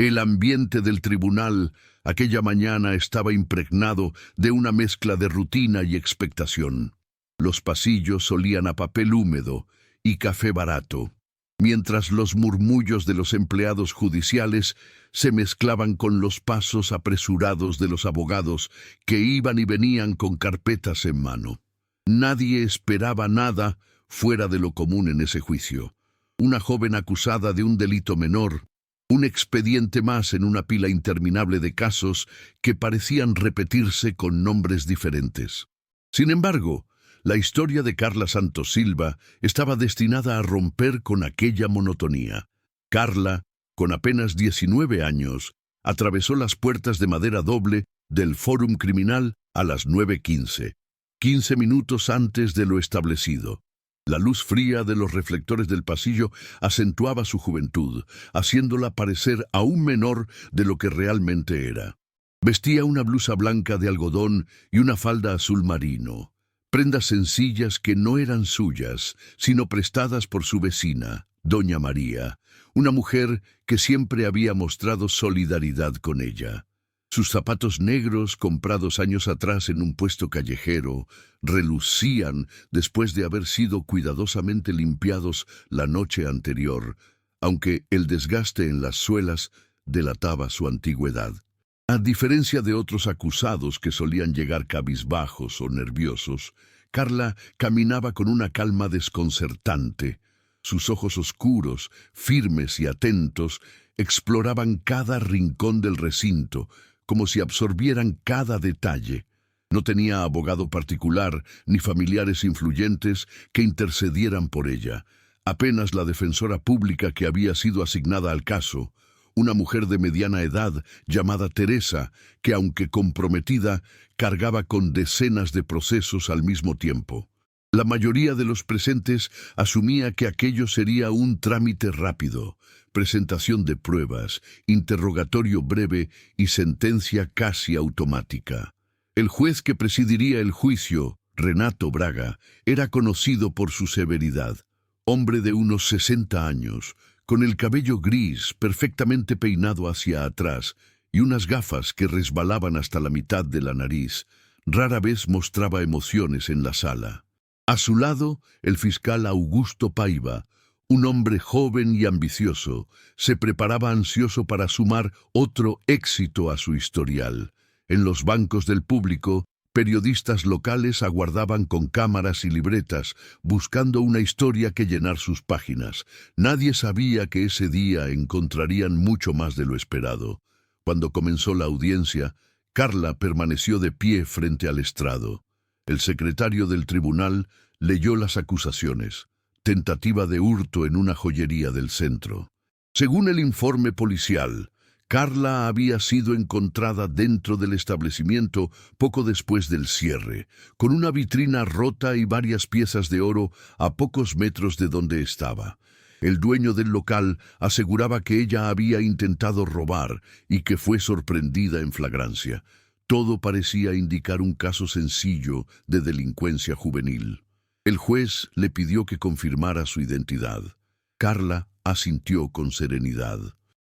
El ambiente del tribunal aquella mañana estaba impregnado de una mezcla de rutina y expectación. Los pasillos olían a papel húmedo y café barato, mientras los murmullos de los empleados judiciales se mezclaban con los pasos apresurados de los abogados que iban y venían con carpetas en mano. Nadie esperaba nada fuera de lo común en ese juicio. Una joven acusada de un delito menor, un expediente más en una pila interminable de casos que parecían repetirse con nombres diferentes. Sin embargo, la historia de Carla Santos Silva estaba destinada a romper con aquella monotonía. Carla, con apenas 19 años, atravesó las puertas de madera doble del Fórum Criminal a las 9:15, 15 minutos antes de lo establecido. La luz fría de los reflectores del pasillo acentuaba su juventud, haciéndola parecer aún menor de lo que realmente era. Vestía una blusa blanca de algodón y una falda azul marino, prendas sencillas que no eran suyas, sino prestadas por su vecina, Doña María, una mujer que siempre había mostrado solidaridad con ella. Sus zapatos negros, comprados años atrás en un puesto callejero, relucían después de haber sido cuidadosamente limpiados la noche anterior, aunque el desgaste en las suelas delataba su antigüedad. A diferencia de otros acusados que solían llegar cabizbajos o nerviosos, Carla caminaba con una calma desconcertante. Sus ojos oscuros, firmes y atentos, exploraban cada rincón del recinto, como si absorbieran cada detalle. No tenía abogado particular ni familiares influyentes que intercedieran por ella. Apenas la defensora pública que había sido asignada al caso, una mujer de mediana edad llamada Teresa, que aunque comprometida, cargaba con decenas de procesos al mismo tiempo. La mayoría de los presentes asumía que aquello sería un trámite rápido, presentación de pruebas, interrogatorio breve y sentencia casi automática. El juez que presidiría el juicio, Renato Braga, era conocido por su severidad. Hombre de unos 60 años, con el cabello gris perfectamente peinado hacia atrás y unas gafas que resbalaban hasta la mitad de la nariz, rara vez mostraba emociones en la sala. A su lado, el fiscal Augusto Paiva, un hombre joven y ambicioso, se preparaba ansioso para sumar otro éxito a su historial. En los bancos del público, periodistas locales aguardaban con cámaras y libretas, buscando una historia que llenar sus páginas. Nadie sabía que ese día encontrarían mucho más de lo esperado. Cuando comenzó la audiencia, Carla permaneció de pie frente al estrado. El secretario del tribunal leyó las acusaciones. Tentativa de hurto en una joyería del centro. Según el informe policial, Carla había sido encontrada dentro del establecimiento poco después del cierre, con una vitrina rota y varias piezas de oro a pocos metros de donde estaba. El dueño del local aseguraba que ella había intentado robar y que fue sorprendida en flagrancia. Todo parecía indicar un caso sencillo de delincuencia juvenil. El juez le pidió que confirmara su identidad. Carla asintió con serenidad.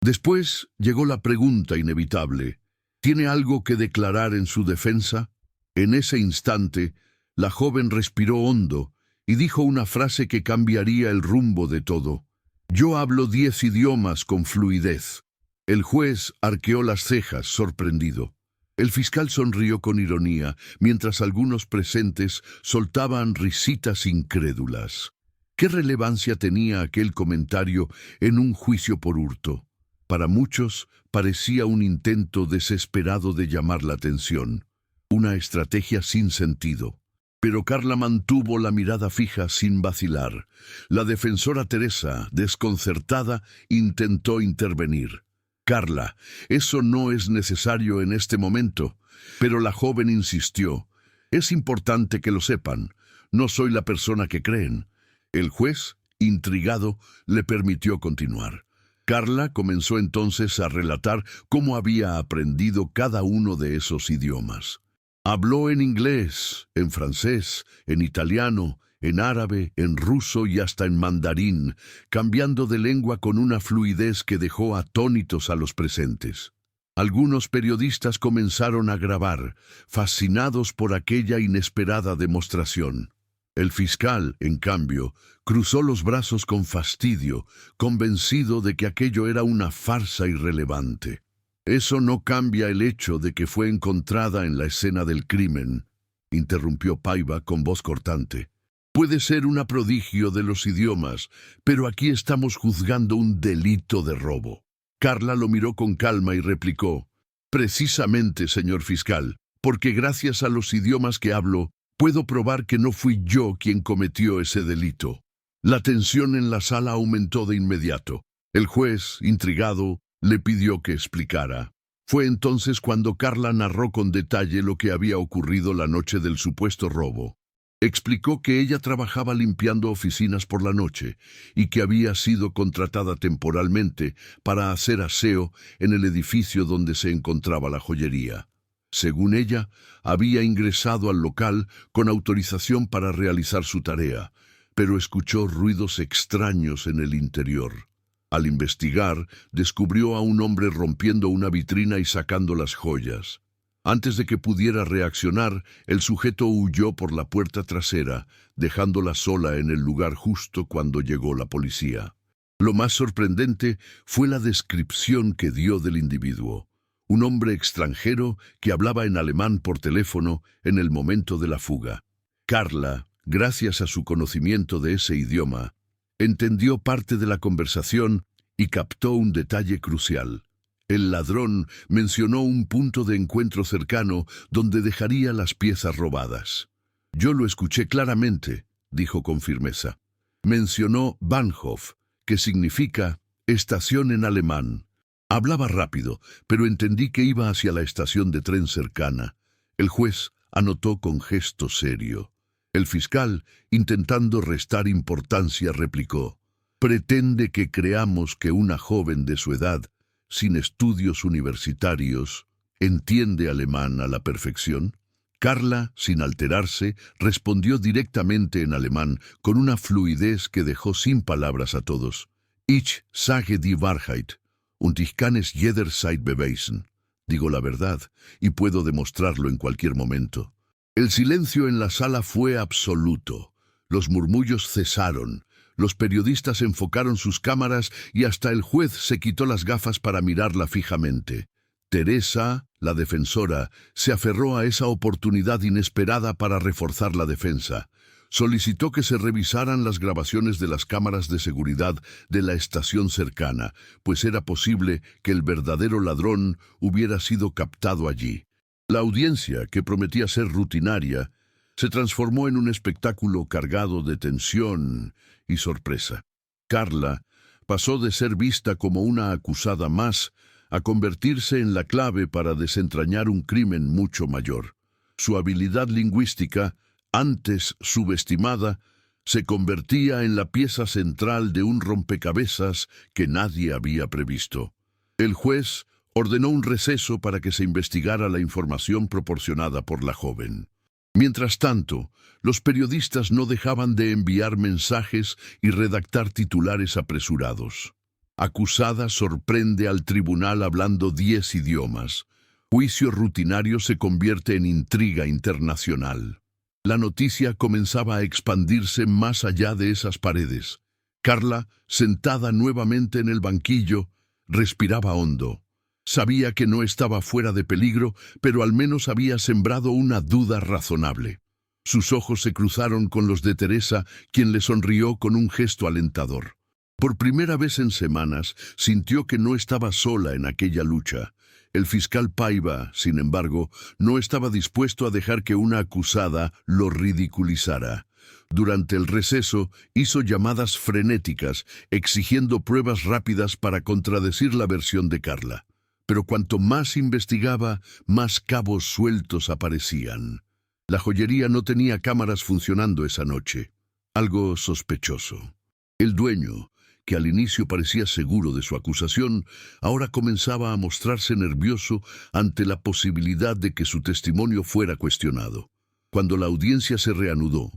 Después llegó la pregunta inevitable. ¿Tiene algo que declarar en su defensa? En ese instante, la joven respiró hondo y dijo una frase que cambiaría el rumbo de todo. Yo hablo 10 idiomas con fluidez. El juez arqueó las cejas, sorprendido. El fiscal sonrió con ironía, mientras algunos presentes soltaban risitas incrédulas. ¿Qué relevancia tenía aquel comentario en un juicio por hurto? Para muchos parecía un intento desesperado de llamar la atención, una estrategia sin sentido. Pero Carla mantuvo la mirada fija sin vacilar. La defensora Teresa, desconcertada, intentó intervenir. Carla, eso no es necesario en este momento. Pero la joven insistió. Es importante que lo sepan. No soy la persona que creen. El juez, intrigado, le permitió continuar. Carla comenzó entonces a relatar cómo había aprendido cada uno de esos idiomas. Habló en inglés, en francés, en italiano, en árabe, en ruso y hasta en mandarín, cambiando de lengua con una fluidez que dejó atónitos a los presentes. Algunos periodistas comenzaron a grabar, fascinados por aquella inesperada demostración. El fiscal, en cambio, cruzó los brazos con fastidio, convencido de que aquello era una farsa irrelevante. «Eso no cambia el hecho de que fue encontrada en la escena del crimen», interrumpió Paiva con voz cortante. «Puede ser una prodigio de los idiomas, pero aquí estamos juzgando un delito de robo». Carla lo miró con calma y replicó: «Precisamente, señor fiscal, porque gracias a los idiomas que hablo, puedo probar que no fui yo quien cometió ese delito». La tensión en la sala aumentó de inmediato. El juez, intrigado, le pidió que explicara. Fue entonces cuando Carla narró con detalle lo que había ocurrido la noche del supuesto robo. Explicó que ella trabajaba limpiando oficinas por la noche y que había sido contratada temporalmente para hacer aseo en el edificio donde se encontraba la joyería. Según ella, había ingresado al local con autorización para realizar su tarea, pero escuchó ruidos extraños en el interior. Al investigar, descubrió a un hombre rompiendo una vitrina y sacando las joyas. Antes de que pudiera reaccionar, el sujeto huyó por la puerta trasera, dejándola sola en el lugar justo cuando llegó la policía. Lo más sorprendente fue la descripción que dio del individuo. Un hombre extranjero que hablaba en alemán por teléfono en el momento de la fuga. Carla, gracias a su conocimiento de ese idioma, entendió parte de la conversación y captó un detalle crucial. El ladrón mencionó un punto de encuentro cercano donde dejaría las piezas robadas. «Yo lo escuché claramente», dijo con firmeza. Mencionó Bahnhof, que significa estación en alemán. Hablaba rápido, pero entendí que iba hacia la estación de tren cercana. El juez anotó con gesto serio. El fiscal, intentando restar importancia, replicó: «¿Pretende que creamos que una joven de su edad, sin estudios universitarios, entiende alemán a la perfección?» Carla, sin alterarse, respondió directamente en alemán, con una fluidez que dejó sin palabras a todos. «Ich sage die Wahrheit, und ich kann es jederzeit beweisen». Digo la verdad, y puedo demostrarlo en cualquier momento. El silencio en la sala fue absoluto. Los murmullos cesaron. Los periodistas enfocaron sus cámaras y hasta el juez se quitó las gafas para mirarla fijamente. Teresa, la defensora, se aferró a esa oportunidad inesperada para reforzar la defensa. Solicitó que se revisaran las grabaciones de las cámaras de seguridad de la estación cercana, pues era posible que el verdadero ladrón hubiera sido captado allí. La audiencia, que prometía ser rutinaria, se transformó en un espectáculo cargado de tensión y sorpresa. Carla pasó de ser vista como una acusada más a convertirse en la clave para desentrañar un crimen mucho mayor. Su habilidad lingüística, antes subestimada, se convertía en la pieza central de un rompecabezas que nadie había previsto. El juez ordenó un receso para que se investigara la información proporcionada por la joven. Mientras tanto, los periodistas no dejaban de enviar mensajes y redactar titulares apresurados. Acusada sorprende al tribunal hablando 10 idiomas. Juicio rutinario se convierte en intriga internacional. La noticia comenzaba a expandirse más allá de esas paredes. Carla, sentada nuevamente en el banquillo, respiraba hondo. Sabía que no estaba fuera de peligro, pero al menos había sembrado una duda razonable. Sus ojos se cruzaron con los de Teresa, quien le sonrió con un gesto alentador. Por primera vez en semanas, sintió que no estaba sola en aquella lucha. El fiscal Paiva, sin embargo, no estaba dispuesto a dejar que una acusada lo ridiculizara. Durante el receso, hizo llamadas frenéticas, exigiendo pruebas rápidas para contradecir la versión de Carla. Pero cuanto más investigaba, más cabos sueltos aparecían. La joyería no tenía cámaras funcionando esa noche. Algo sospechoso. El dueño, que al inicio parecía seguro de su acusación, ahora comenzaba a mostrarse nervioso ante la posibilidad de que su testimonio fuera cuestionado. Cuando la audiencia se reanudó,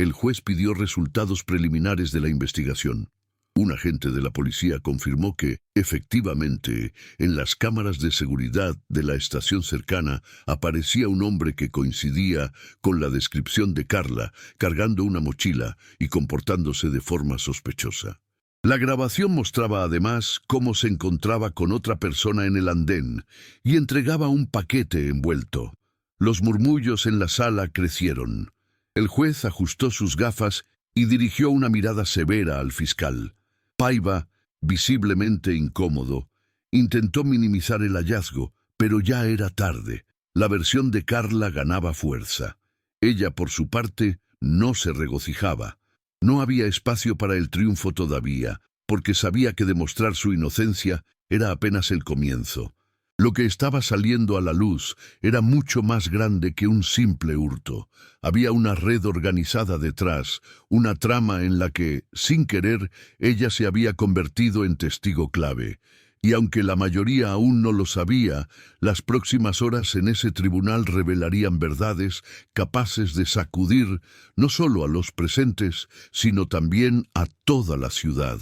el juez pidió resultados preliminares de la investigación. Un agente de la policía confirmó que, efectivamente, en las cámaras de seguridad de la estación cercana aparecía un hombre que coincidía con la descripción de Carla, cargando una mochila y comportándose de forma sospechosa. La grabación mostraba además cómo se encontraba con otra persona en el andén y entregaba un paquete envuelto. Los murmullos en la sala crecieron. El juez ajustó sus gafas y dirigió una mirada severa al fiscal. Paiva, visiblemente incómodo, intentó minimizar el hallazgo, pero ya era tarde. La versión de Carla ganaba fuerza. Ella, por su parte, no se regocijaba. No había espacio para el triunfo todavía, porque sabía que demostrar su inocencia era apenas el comienzo. Lo que estaba saliendo a la luz era mucho más grande que un simple hurto. Había una red organizada detrás, una trama en la que, sin querer, ella se había convertido en testigo clave. Y aunque la mayoría aún no lo sabía, las próximas horas en ese tribunal revelarían verdades capaces de sacudir no solo a los presentes, sino también a toda la ciudad.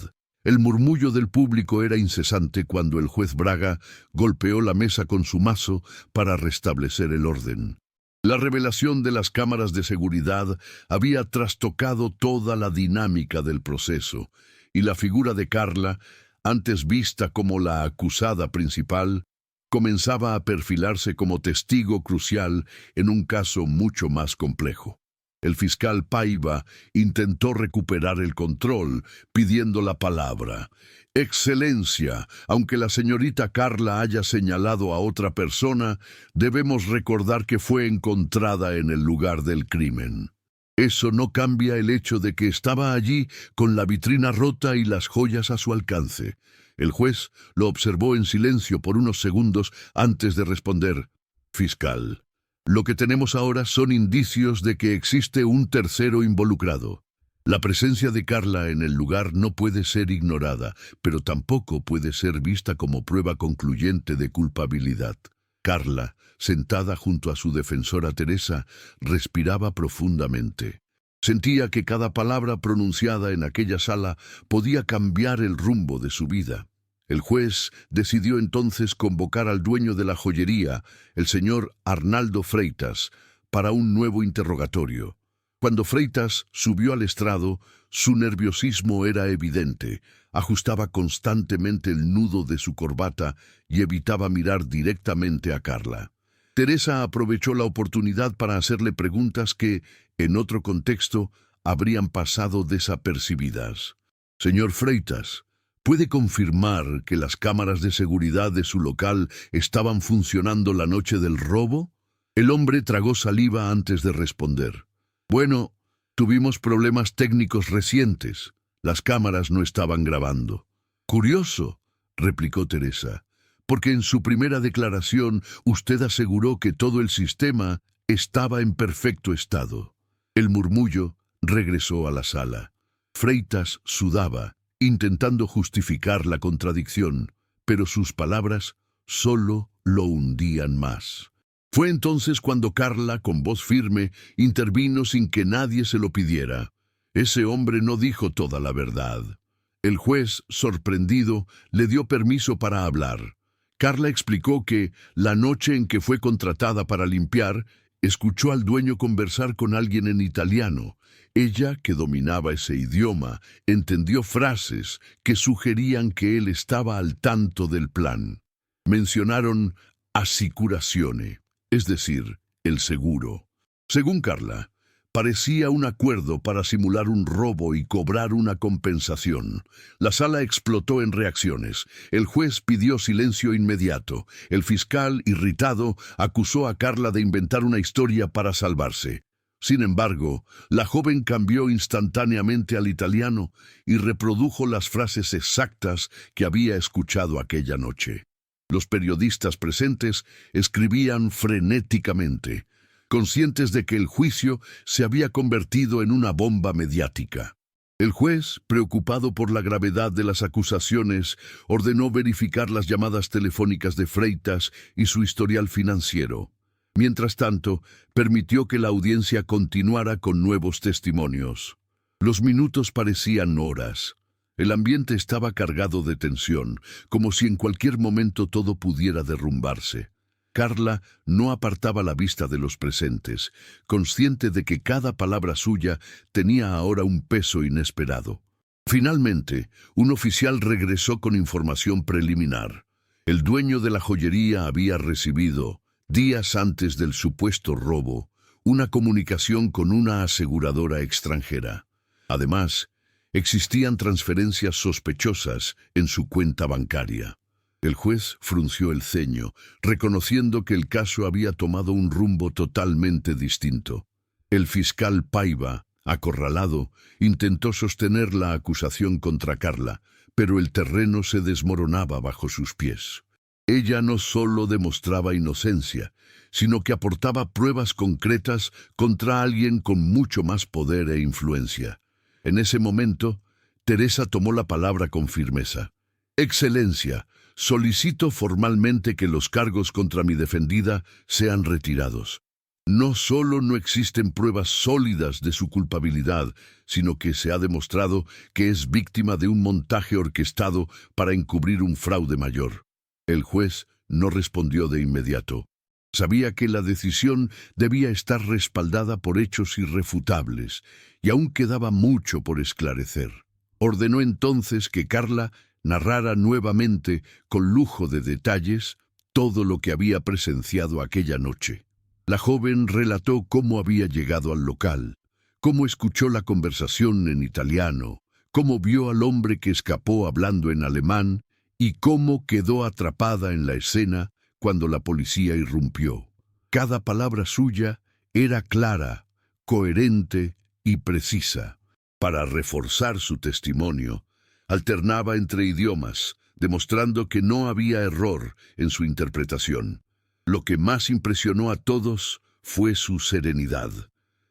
El murmullo del público era incesante cuando el juez Braga golpeó la mesa con su mazo para restablecer el orden. La revelación de las cámaras de seguridad había trastocado toda la dinámica del proceso, y la figura de Carla, antes vista como la acusada principal, comenzaba a perfilarse como testigo crucial en un caso mucho más complejo. El fiscal Paiva intentó recuperar el control, pidiendo la palabra. Excelencia, aunque la señorita Carla haya señalado a otra persona, debemos recordar que fue encontrada en el lugar del crimen. Eso no cambia el hecho de que estaba allí con la vitrina rota y las joyas a su alcance. El juez lo observó en silencio por unos segundos antes de responder. Fiscal, lo que tenemos ahora son indicios de que existe un tercero involucrado. La presencia de Carla en el lugar no puede ser ignorada, pero tampoco puede ser vista como prueba concluyente de culpabilidad. Carla, sentada junto a su defensora Teresa, respiraba profundamente. Sentía que cada palabra pronunciada en aquella sala podía cambiar el rumbo de su vida. El juez decidió entonces convocar al dueño de la joyería, el señor Arnaldo Freitas, para un nuevo interrogatorio. Cuando Freitas subió al estrado, su nerviosismo era evidente. Ajustaba constantemente el nudo de su corbata y evitaba mirar directamente a Carla. Teresa aprovechó la oportunidad para hacerle preguntas que, en otro contexto, habrían pasado desapercibidas. Señor Freitas, ¿puede confirmar que las cámaras de seguridad de su local estaban funcionando la noche del robo? El hombre tragó saliva antes de responder. Bueno, tuvimos problemas técnicos recientes. Las cámaras no estaban grabando. Curioso, replicó Teresa, porque en su primera declaración usted aseguró que todo el sistema estaba en perfecto estado. El murmullo regresó a la sala. Freitas sudaba, intentando justificar la contradicción, pero sus palabras solo lo hundían más. Fue entonces cuando Carla, con voz firme, intervino sin que nadie se lo pidiera. Ese hombre no dijo toda la verdad. El juez, sorprendido, le dio permiso para hablar. Carla explicó que, la noche en que fue contratada para limpiar, escuchó al dueño conversar con alguien en italiano. Ella, que dominaba ese idioma, entendió frases que sugerían que él estaba al tanto del plan. Mencionaron assicurazione, es decir, el seguro. Según Carla, parecía un acuerdo para simular un robo y cobrar una compensación. La sala explotó en reacciones. El juez pidió silencio inmediato. El fiscal, irritado, acusó a Carla de inventar una historia para salvarse. Sin embargo, la joven cambió instantáneamente al italiano y reprodujo las frases exactas que había escuchado aquella noche. Los periodistas presentes escribían frenéticamente, conscientes de que el juicio se había convertido en una bomba mediática. El juez, preocupado por la gravedad de las acusaciones, ordenó verificar las llamadas telefónicas de Freitas y su historial financiero. Mientras tanto, permitió que la audiencia continuara con nuevos testimonios. Los minutos parecían horas. El ambiente estaba cargado de tensión, como si en cualquier momento todo pudiera derrumbarse. Carla no apartaba la vista de los presentes, consciente de que cada palabra suya tenía ahora un peso inesperado. Finalmente, un oficial regresó con información preliminar. El dueño de la joyería había recibido, días antes del supuesto robo, una comunicación con una aseguradora extranjera. Además, existían transferencias sospechosas en su cuenta bancaria. El juez frunció el ceño, reconociendo que el caso había tomado un rumbo totalmente distinto. El fiscal Paiva, acorralado, intentó sostener la acusación contra Carla, pero el terreno se desmoronaba bajo sus pies. Ella no solo demostraba inocencia, sino que aportaba pruebas concretas contra alguien con mucho más poder e influencia. En ese momento, Teresa tomó la palabra con firmeza. «Excelencia, solicito formalmente que los cargos contra mi defendida sean retirados. No solo no existen pruebas sólidas de su culpabilidad, sino que se ha demostrado que es víctima de un montaje orquestado para encubrir un fraude mayor». El juez no respondió de inmediato. Sabía que la decisión debía estar respaldada por hechos irrefutables, y aún quedaba mucho por esclarecer. Ordenó entonces que Carla narrara nuevamente, con lujo de detalles, todo lo que había presenciado aquella noche. La joven relató cómo había llegado al local, cómo escuchó la conversación en italiano, cómo vio al hombre que escapó hablando en alemán y cómo quedó atrapada en la escena cuando la policía irrumpió. Cada palabra suya era clara, coherente y precisa. Para reforzar su testimonio, alternaba entre idiomas, demostrando que no había error en su interpretación. Lo que más impresionó a todos fue su serenidad.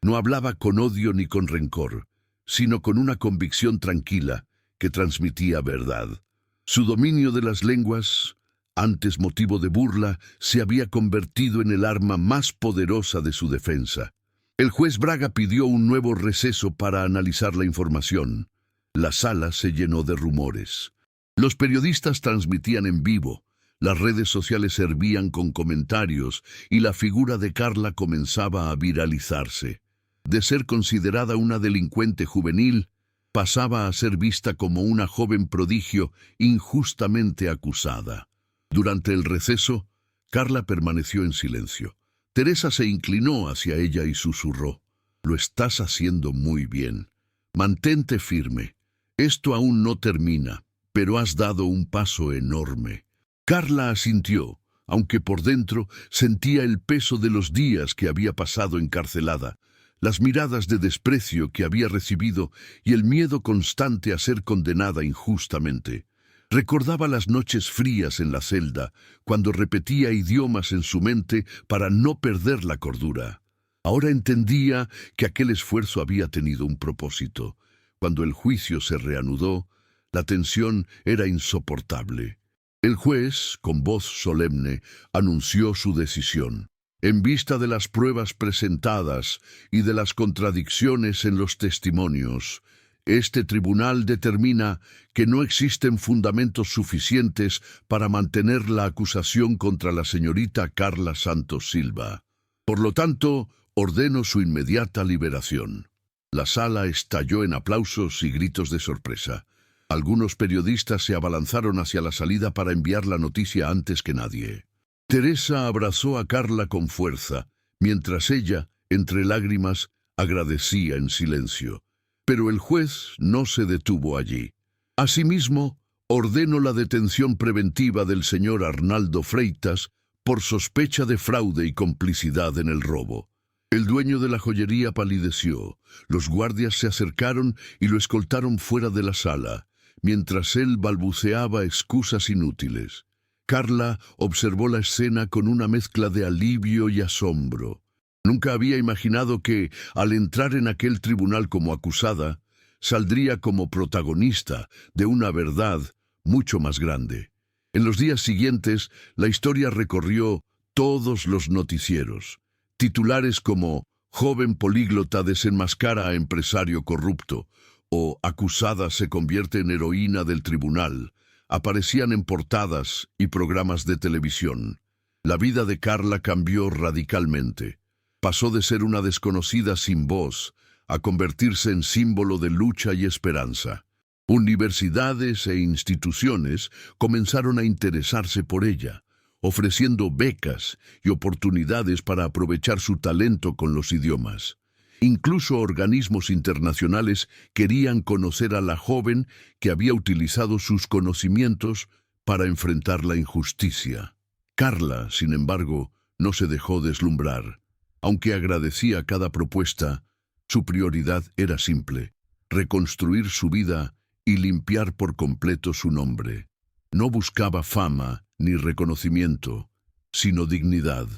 No hablaba con odio ni con rencor, sino con una convicción tranquila que transmitía verdad. Su dominio de las lenguas, antes motivo de burla, se había convertido en el arma más poderosa de su defensa. El juez Braga pidió un nuevo receso para analizar la información. La sala se llenó de rumores. Los periodistas transmitían en vivo, las redes sociales hervían con comentarios y la figura de Carla comenzaba a viralizarse. De ser considerada una delincuente juvenil, pasaba a ser vista como una joven prodigio injustamente acusada. Durante el receso, Carla permaneció en silencio. Teresa se inclinó hacia ella y susurró: «Lo estás haciendo muy bien. Mantente firme. Esto aún no termina, pero has dado un paso enorme». Carla asintió, aunque por dentro sentía el peso de los días que había pasado encarcelada, las miradas de desprecio que había recibido y el miedo constante a ser condenada injustamente. Recordaba las noches frías en la celda, cuando repetía idiomas en su mente para no perder la cordura. Ahora entendía que aquel esfuerzo había tenido un propósito. Cuando el juicio se reanudó, la tensión era insoportable. El juez, con voz solemne, anunció su decisión. En vista de las pruebas presentadas y de las contradicciones en los testimonios, este tribunal determina que no existen fundamentos suficientes para mantener la acusación contra la señorita Carla Santos Silva. Por lo tanto, ordeno su inmediata liberación. La sala estalló en aplausos y gritos de sorpresa. Algunos periodistas se abalanzaron hacia la salida para enviar la noticia antes que nadie. Teresa abrazó a Carla con fuerza, mientras ella, entre lágrimas, agradecía en silencio. Pero el juez no se detuvo allí. Asimismo, ordenó la detención preventiva del señor Arnaldo Freitas por sospecha de fraude y complicidad en el robo. El dueño de la joyería palideció. Los guardias se acercaron y lo escoltaron fuera de la sala, mientras él balbuceaba excusas inútiles. Carla observó la escena con una mezcla de alivio y asombro. Nunca había imaginado que, al entrar en aquel tribunal como acusada, saldría como protagonista de una verdad mucho más grande. En los días siguientes, la historia recorrió todos los noticieros. Titulares como «Joven políglota desenmascara a empresario corrupto» o «Acusada se convierte en heroína del tribunal» aparecían en portadas y programas de televisión. La vida de Carla cambió radicalmente. Pasó de ser una desconocida sin voz a convertirse en símbolo de lucha y esperanza. Universidades e instituciones comenzaron a interesarse por ella, ofreciendo becas y oportunidades para aprovechar su talento con los idiomas. Incluso organismos internacionales querían conocer a la joven que había utilizado sus conocimientos para enfrentar la injusticia. Carla, sin embargo, no se dejó deslumbrar. Aunque agradecía cada propuesta, su prioridad era simple: reconstruir su vida y limpiar por completo su nombre. No buscaba fama ni reconocimiento, sino dignidad.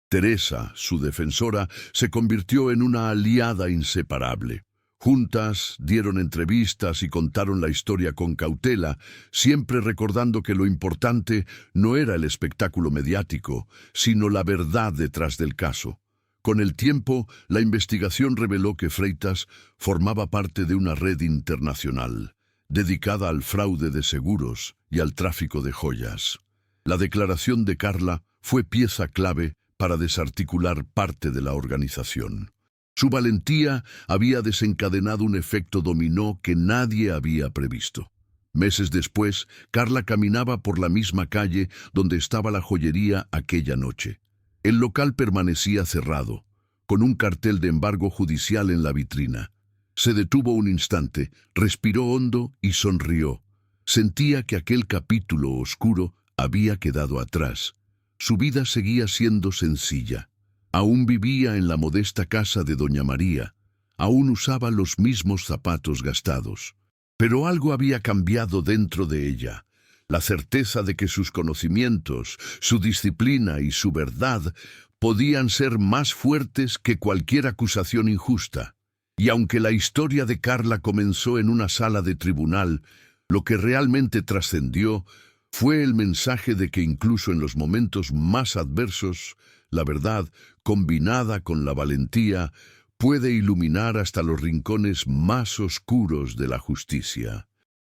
Teresa, su defensora, se convirtió en una aliada inseparable. Juntas dieron entrevistas y contaron la historia con cautela, siempre recordando que lo importante no era el espectáculo mediático, sino la verdad detrás del caso. Con el tiempo, la investigación reveló que Freitas formaba parte de una red internacional, dedicada al fraude de seguros y al tráfico de joyas. La declaración de Carla fue pieza clave para desarticular parte de la organización. Su valentía había desencadenado un efecto dominó que nadie había previsto. Meses después, Carla caminaba por la misma calle donde estaba la joyería aquella noche. El local permanecía cerrado, con un cartel de embargo judicial en la vitrina. Se detuvo un instante, respiró hondo y sonrió. Sentía que aquel capítulo oscuro había quedado atrás. Su vida seguía siendo sencilla. Aún vivía en la modesta casa de doña María. Aún usaba los mismos zapatos gastados. Pero algo había cambiado dentro de ella. La certeza de que sus conocimientos, su disciplina y su verdad podían ser más fuertes que cualquier acusación injusta. Y aunque la historia de Carla comenzó en una sala de tribunal, lo que realmente trascendió fue el mensaje de que incluso en los momentos más adversos, la verdad, combinada con la valentía, puede iluminar hasta los rincones más oscuros de la justicia.